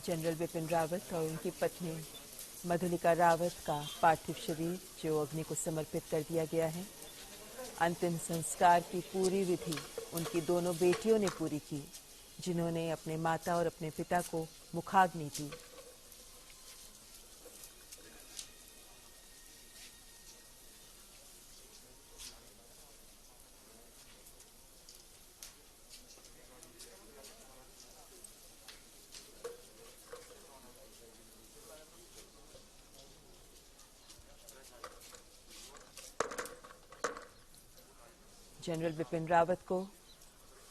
General Bipin Rawat और उनकी पत्नी मधुलिका रावत का पार्थिव शरीर जो अग्नि को समर्पित कर दिया गया है। अंतिम संस्कार की पूरी विधि उनकी दोनों बेटियों ने पूरी की, जिन्होंने अपने माता और अपने पिता को मुखाग्नि दी। जनरल बिपिन रावत को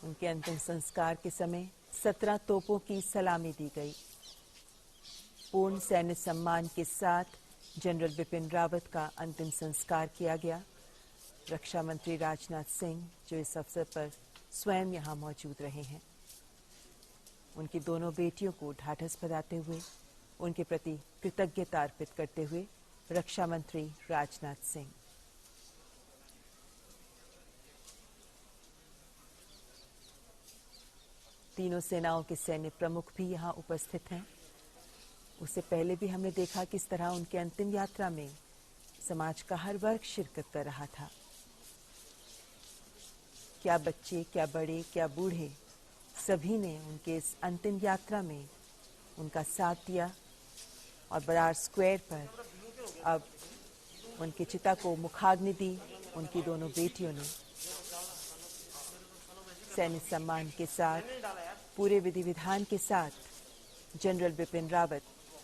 उनके अंतिम संस्कार के समय 17 तोपों की सलामी दी गई। पूर्ण सैन्य सम्मान के साथ जनरल बिपिन रावत का अंतिम संस्कार किया गया। रक्षा मंत्री राजनाथ सिंह जो इस अवसर पर स्वयं यहां मौजूद रहे हैं, उनकी दोनों बेटियों को ढाढ़स बंधाते हुए उनके प्रति कृतज्ञता अर्पित करते हुए रक्षा मंत्री राजनाथ सिंह। तीनों सेनाओं के सैन्य प्रमुख भी यहाँ उपस्थित हैं। उससे पहले भी हमने देखा किस तरह उनके अंतिम यात्रा में समाज का हर वर्ग शिरकत कर रहा था। क्या बच्चे, क्या बड़े, क्या बूढ़े, सभी ने उनके इस अंतिम यात्रा में उनका साथ दिया और बरार स्क्वायर पर अब उनकी चिता को मुखाग्नि दी। उनकी दोनों बेटियों ने सैन्य सम्मान के साथ, पूरे विधि विधान के साथ जनरल बिपिन रावत,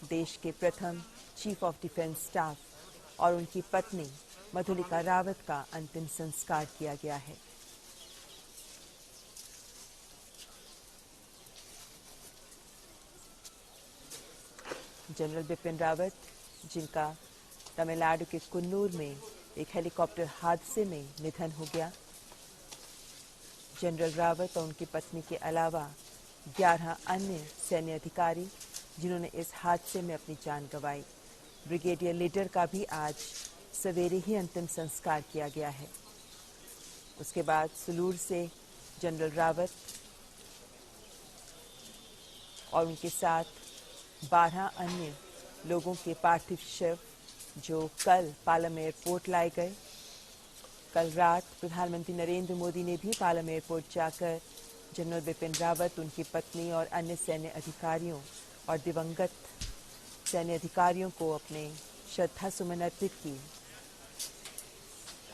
देश के प्रथम चीफ ऑफ डिफेंस स्टाफ, और उनकी पत्नी मधुलिका रावत का अंतिम संस्कार किया गया है। जनरल बिपिन रावत, जिनका तमिलनाडु के कुन्नूर में एक हेलीकॉप्टर हादसे में निधन हो गया। जनरल रावत और उनकी पत्नी के अलावा 11 अन्य सैन्य अधिकारी जिन्होंने इस हादसे में अपनी जान गंवाई। ब्रिगेडियर लीडर का भी आज सवेरे ही अंतिम संस्कार किया गया है। उसके बाद सुलूर से जनरल रावत और उनके साथ 12 अन्य लोगों के पार्थिव शव जो कल पालम एयरपोर्ट लाए गए। कल रात प्रधानमंत्री नरेंद्र मोदी ने भी पालम एयरपोर्ट जाकर जनरल बिपिन रावत, उनकी पत्नी और अन्य सैन्य अधिकारियों और दिवंगत सैन्य अधिकारियों को अपने श्रद्धा सुमन अर्पित किए।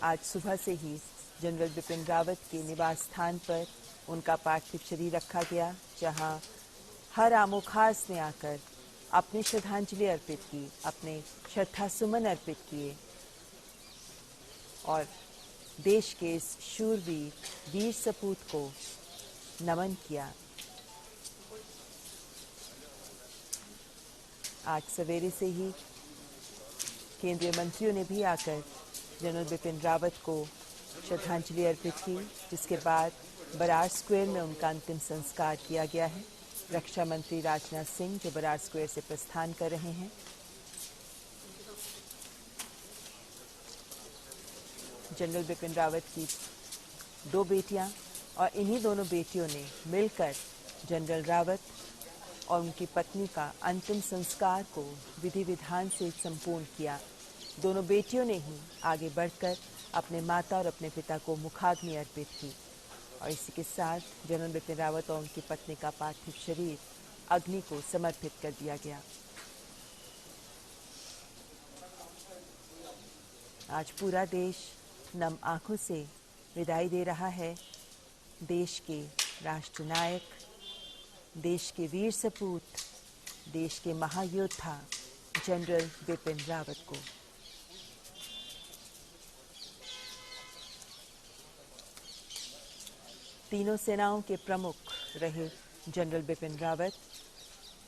आज सुबह से ही जनरल बिपिन रावत के निवास स्थान पर उनका पार्थिव शरीर रखा गया, जहां हर आमो खास ने आकर अपनी श्रद्धांजलि अर्पित की, अपने श्रद्धा सुमन अर्पित किए और देश के इस शूरवीर वीर सपूत को नमन किया। आज सवेरे से ही केंद्रीय मंत्रियों ने भी आकर जनरल बिपिन रावत को श्रद्धांजलि अर्पित की, जिसके बाद बरार स्क्वायर में उनका अंतिम संस्कार किया गया है। रक्षा मंत्री राजनाथ सिंह जो बरार स्क्वायर से प्रस्थान कर रहे हैं। जनरल बिपिन रावत की 2 बेटियां और इन्हीं दोनों बेटियों ने मिलकर जनरल रावत और उनकी पत्नी का अंतिम संस्कार को विधि विधान से संपूर्ण किया। दोनों बेटियों ने ही आगे बढ़कर अपने माता और अपने पिता को मुखाग्नि अर्पित की और इसी के साथ जनरल बिपिन रावत और उनकी पत्नी का पार्थिव शरीर अग्नि को समर्पित कर दिया गया। आज पूरा देश नम आंखों से विदाई दे रहा है देश के राष्ट्रनायक, देश के वीर सपूत, देश के महायोद्धा जनरल बिपिन रावत को। तीनों सेनाओं के प्रमुख रहे general Bipin Rawat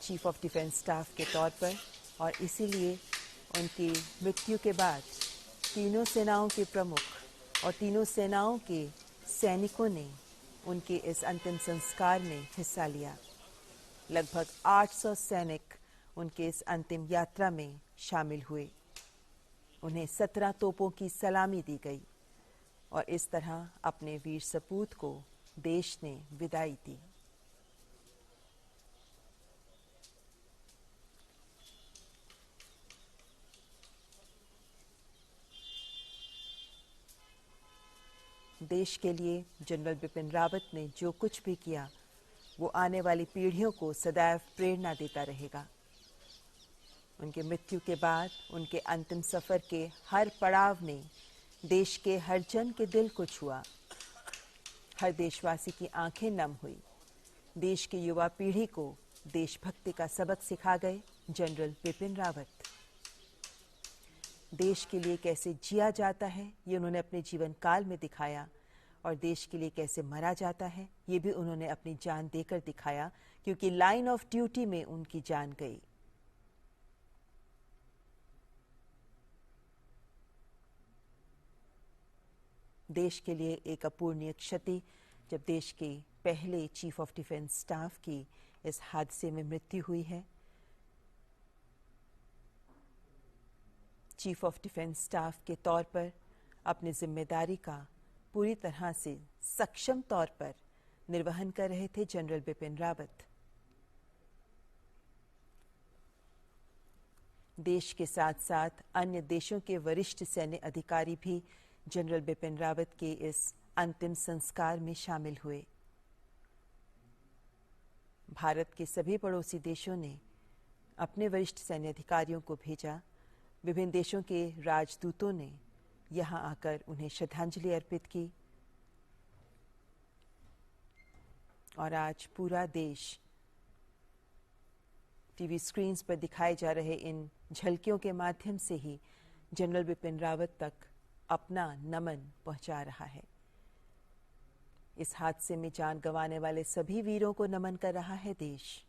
chief of defence staff के तौर पर, और इसीलिए उनकी मृत्यु के बाद तीनों सेनाओं के प्रमुख और तीनों सेनाओं के सैनिकों ने उनके इस अंतिम संस्कार में हिस्सा लिया। लगभग 800 सैनिक उनके इस अंतिम यात्रा में शामिल हुए। उन्हें 17 तोपों की सलामी दी गई और इस तरह अपने वीर सपूत को देश ने विदाई दी। देश के लिए जनरल बिपिन रावत ने जो कुछ भी किया वो आने वाली पीढ़ियों को सदैव प्रेरणा देता रहेगा। उनके मृत्यु के बाद उनके अंतिम सफर के हर पड़ाव ने देश के हर जन के दिल को छुआ। हर देशवासी की आंखें नम हुई। देश की युवा पीढ़ी को देशभक्ति का सबक सिखा गए जनरल बिपिन रावत। देश के लिए कैसे जिया जाता है ये उन्होंने अपने जीवन काल में दिखाया, और देश के लिए कैसे मरा जाता है ये भी उन्होंने अपनी जान देकर दिखाया, क्योंकि लाइन ऑफ ड्यूटी में उनकी जान गई। देश के लिए एक अपूरणीय क्षति जब देश के पहले चीफ ऑफ डिफेंस स्टाफ की इस हादसे में मृत्यु हुई है। चीफ ऑफ डिफेंस स्टाफ के तौर पर अपनी जिम्मेदारी का पूरी तरह से सक्षम तौर पर निर्वहन कर रहे थे जनरल बिपिन रावत। देश के साथ साथ अन्य देशों के वरिष्ठ सैन्य अधिकारी भी जनरल बिपिन रावत के इस अंतिम संस्कार में शामिल हुए। भारत के सभी पड़ोसी देशों ने अपने वरिष्ठ सैन्य अधिकारियों को भेजा। विभिन्न देशों के राजदूतों ने यहां आकर उन्हें श्रद्धांजलि अर्पित की, और आज पूरा देश टीवी स्क्रीन्स पर दिखाए जा रहे इन झलकियों के माध्यम से ही जनरल बिपिन रावत तक अपना नमन पहुंचा रहा है। इस हादसे में जान गंवाने वाले सभी वीरों को नमन कर रहा है देश।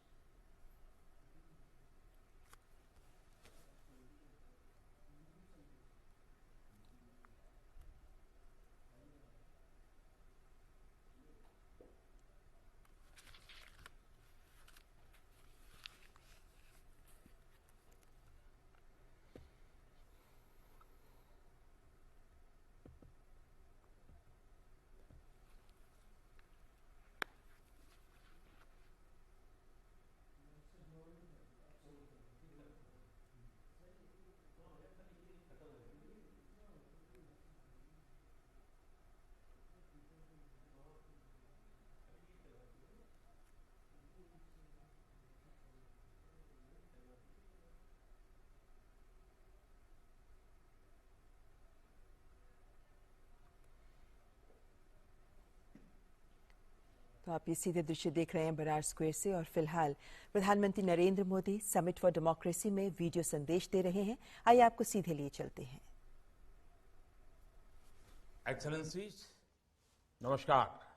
तो आप ये सीधे दृश्य देख रहे हैं बरार स्क्वायर से, और फिलहाल प्रधानमंत्री Narendra Modi summit for democracy में वीडियो संदेश दे रहे हैं। आइए आपको सीधे लिए चलते हैं। एक्सेलेंसीज, नमस्कार।